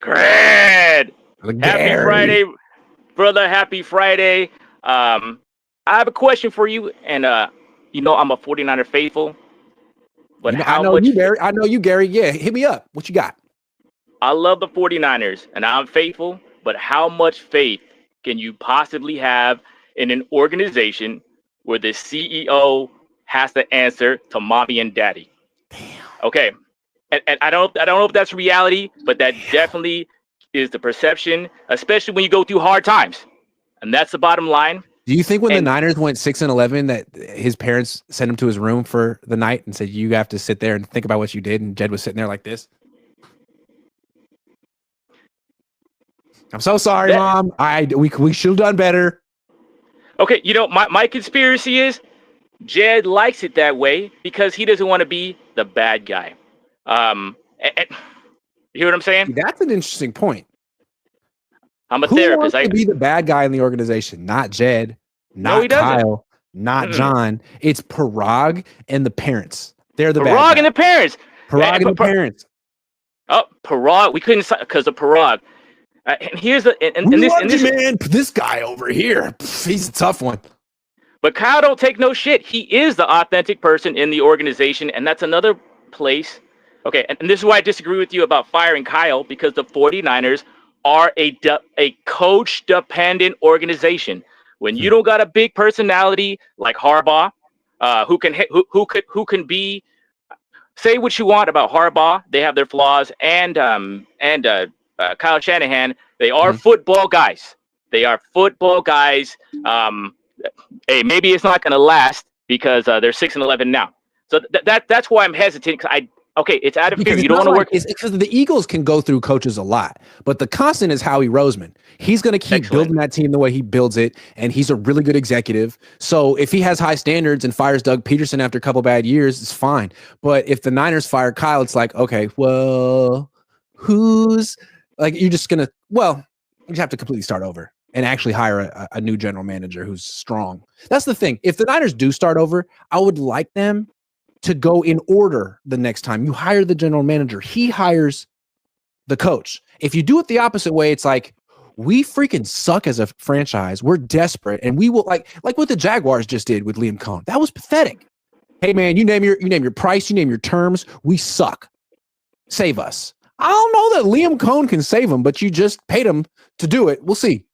Great. Happy Gary. Friday, brother. Happy Friday. I have a question for you, and I'm a 49er faithful, but I how know much you, Gary. I know you, Gary. Yeah, hit me up. What you got? I love the 49ers and I'm faithful, but how much faith can you possibly have in an organization where the CEO has to answer to mommy and daddy? Okay. And I don't know if that's reality, but that definitely is the perception, especially when you go through hard times. And that's the bottom line. Do you think when the And Niners went 6-11 that his parents sent him to his room for the night and said, "You have to sit there and think about what you did," and Jed was sitting there like this? I'm so sorry, that Mom. We should have done better. okay, my conspiracy is Jed likes it that way because he doesn't want to be the bad guy. You hear what I'm saying? See, that's an interesting point. I'm a Who therapist. wants to be the bad guy in the organization? Not Jed, No, he not doesn't. Kyle, not Mm-mm. John. It's Parag and the parents. They're the bad Parag and guy. the parents. Parag and the parents. Oh, Parag. We couldn't because of Parag. And here's the and, We and this and loved you, this. man. This guy over here, he's a tough one. But Kyle don't take no shit. He is the authentic person in the organization, and that's another place. Okay, and this is why I disagree with you about firing Kyle because the 49ers are a coach dependent organization. When you don't got a big personality like Harbaugh, who can say what you want about Harbaugh, they have their flaws, and Kyle Shanahan, they are football guys. They are football guys. Um, hey, maybe it's not going to last because they're 6-11 now. So that's why I'm hesitant. Because it's out of fear. Because You it's don't not want to like work. it's because the Eagles can go through coaches a lot, but the constant is Howie Roseman. He's going to keep Excellent. building that team the way he builds it, and he's a really good executive. So if he has high standards and fires Doug Peterson after a couple bad years, it's fine. But if the Niners fire Kyle, it's like, okay, well, who's like you're just gonna you just have to completely start over and actually hire a new general manager who's strong. That's the thing. If the Niners do start over, I would like them to go in order the next time. You hire the general manager, he hires the coach. If you do it the opposite way, it's like we freaking suck as a franchise. We're desperate, and we will like what the Jaguars just did with Liam Cohn. That was pathetic. Hey man, you name your price, you name your terms. We suck. Save us. I don't know that Liam Cohn can save him, but you just paid him to do it. We'll see.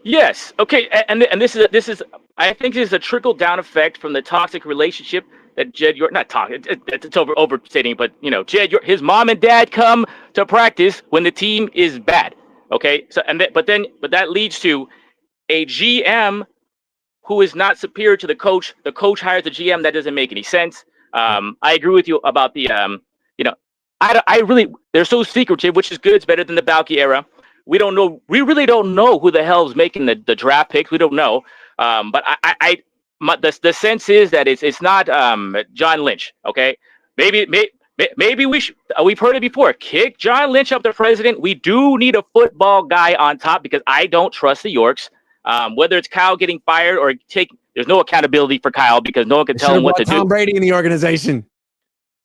Yes. Okay. And this is I think this is a trickle down effect from the toxic relationship that Jed York not toxic. It's overstating, but Jed York, his mom and dad come to practice when the team is bad. Okay. So but that leads to a GM who is not superior to the coach. The coach hires the GM. That doesn't make any sense. I agree with you about the I really they're so secretive, which is good. It's better than the Balky era. We don't know. We really don't know who the hell's making the draft picks. We don't know. But the sense is that it's not John Lynch. Okay, maybe we should. We've heard it before. Kick John Lynch up the president. We do need a football guy on top because I don't trust the Yorks. Whether it's Kyle getting fired or there's no accountability for Kyle because no one can tell him what to do. Tom Brady in the organization.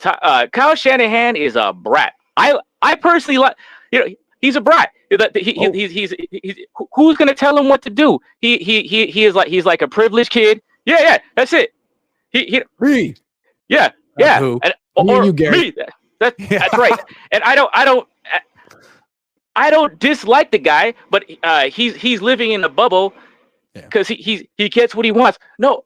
Kyle Shanahan is a brat. I personally like. He's a brat. He's who's gonna tell him what to do? He is like he's like a privileged kid. Yeah, that's it. Me. Yeah. Who? Or you, Gary. me. That's right. And I don't dislike the guy, but he's living in a bubble because he gets what he wants. No,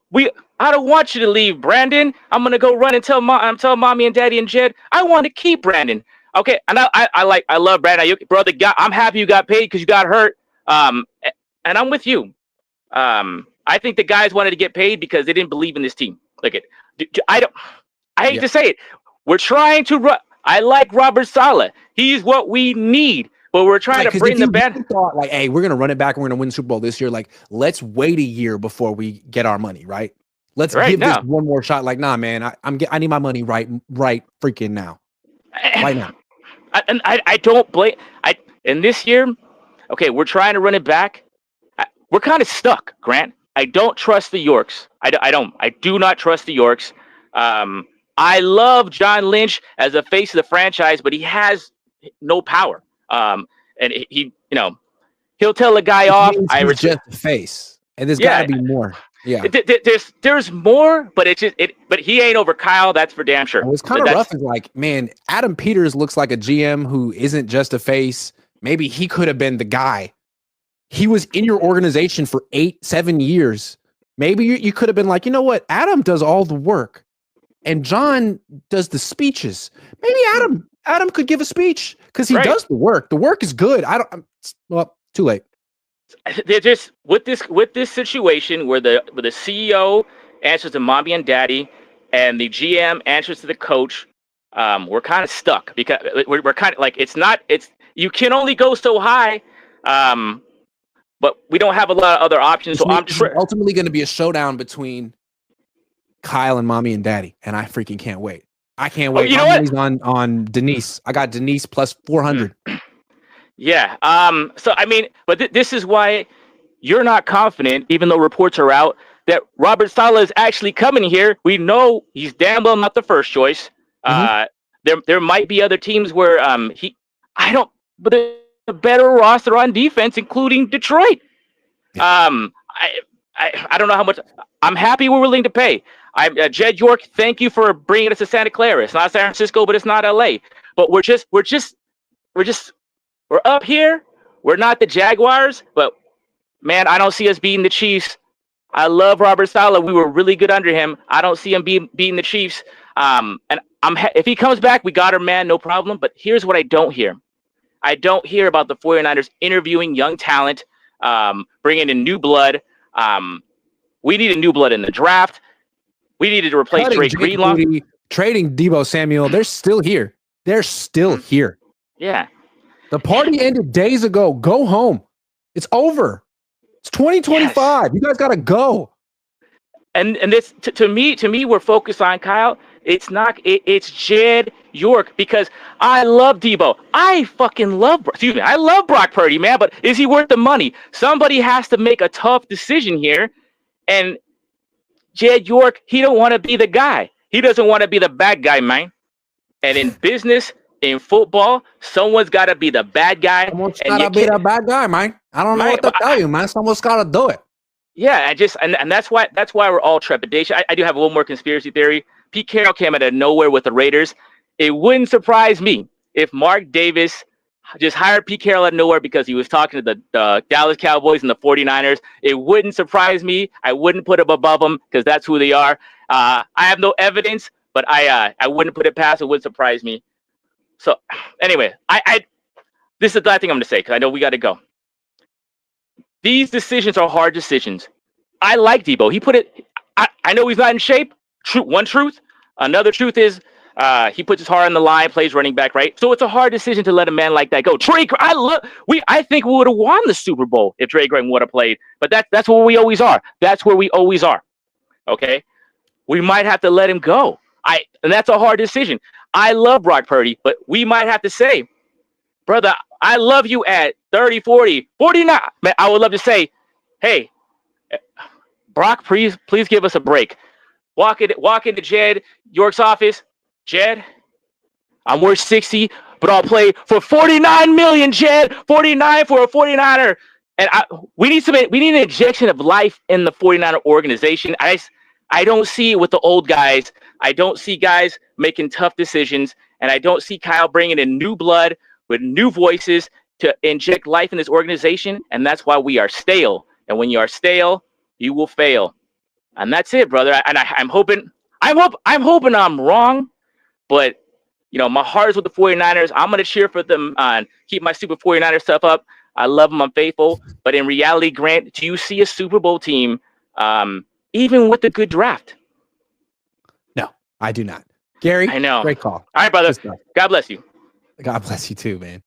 I don't want you to leave, Brandon. I'm gonna go run and tell mommy and daddy and Jed. I want to keep Brandon. Okay, and I love Brandon. Brother, I'm happy you got paid because you got hurt. And I'm with you. I think the guys wanted to get paid because they didn't believe in this team. Look at, I hate to say it. We're trying to run. I like Robert Saleh. He's what we need. But we're trying to bring the band. Thought like, hey, we're gonna run it back. We're gonna win the Super Bowl this year. Like, let's wait a year before we get our money. Right? Let's give this one more shot. Like, nah, man, I need my money right freaking now. Right now. And I don't blame. In this year, okay, we're trying to run it back. We're kind of stuck, Grant. I don't trust the Yorks. I do not trust the Yorks. I love John Lynch as a face of the franchise, but he has no power. And he'll tell a guy Which off. means he's just a face, and there's got to be more. Yeah, there's more, but but he ain't over Kyle. That's for damn sure. And what's kind of rough is like, man, Adam Peters looks like a GM who isn't just a face. Maybe he could have been the guy. He was in your organization for 8-7 years. Maybe you could have been like, you know what? Adam does all the work and John does the speeches. Maybe Adam could give a speech because he does the work. The work is good. Well, too late. They're just with this situation where the CEO answers to mommy and daddy and the GM answers to the coach. We're kind of stuck because we're kind of like, you can only go so high. But we don't have a lot of other options. So I'm ultimately going to be a showdown between Kyle and mommy and daddy, and I freaking can't wait. I can't wait. You know what? On Denise. I got Denise plus 400. Yeah. So I mean, but this is why you're not confident, even though reports are out that Robert Saleh is actually coming here. We know he's damn well not the first choice. There might be other teams where but there's a better roster on defense, including Detroit. I don't know how much. I'm happy we're willing to pay. Jed York, thank you for bringing us to Santa Clara. It's not San Francisco, but it's not LA. But we're up here. We're not the Jaguars, but man, I don't see us beating the Chiefs. I love Robert Saleh. We were really good under him. I don't see him beating the Chiefs. And if he comes back, we got our man, no problem. But here's what I don't hear. I don't hear about the 49ers interviewing young talent, bringing in new blood. We needed new blood in the draft. We needed to replace Drake Greenlaw. Trading Deebo Samuel. They're still here. They're still here. Yeah. The party ended days ago. Go home. It's over. It's 2025. Yes. You guys got to go. And this to me, we're focused on Kyle. It's not. It's Jed York because I love Deebo. I love Brock Purdy, man. But is he worth the money? Somebody has to make a tough decision here. And Jed York, he don't want to be the guy. He doesn't want to be the bad guy, man. And in business, in football, someone's got to be the bad guy. Someone's got to be the bad guy, man. I don't know what to tell you, man. Someone's got to do it. Yeah, and that's why we're all trepidation. I do have a little more conspiracy theory. Pete Carroll came out of nowhere with the Raiders. It wouldn't surprise me if Mark Davis just hired Pete Carroll out of nowhere because he was talking to the Dallas Cowboys and the 49ers. It wouldn't surprise me. I wouldn't put him above them because that's who they are. I have no evidence, but I wouldn't put it past. It wouldn't surprise me. So anyway, this is the last thing I'm going to say because I know we got to go. These decisions are hard decisions. I like Deebo. He put it. I know he's not in shape. One truth. Another truth is he puts his heart on the line, plays running back, right? So it's a hard decision to let a man like that go. Trey, I think we would have won the Super Bowl if Trey Graham would have played. But that's where we always are. That's where we always are. Okay, we might have to let him go. And that's a hard decision. I love Brock Purdy, but we might have to say, brother, I love you at 30, 40, 49. Man, I would love to say, hey, Brock, please give us a break. Walk into Jed York's office. Jed, I'm worth 60, but I'll play for 49 million, Jed. 49 for a 49er. And we need an injection of life in the 49er organization. I don't see it with the old guys. I don't see guys making tough decisions, and I don't see Kyle bringing in new blood with new voices to inject life in this organization, and that's why we are stale. And when you are stale, you will fail. And that's it, brother. And I'm hoping I'm wrong, but my heart is with the 49ers. I'm going to cheer for them and keep my Super 49er stuff up. I love them. I'm faithful. But in reality, Grant, do you see a Super Bowl team even with a good draft? No, I do not. Gary, I know. Great call. All right, brother. God bless you. God bless you too, man.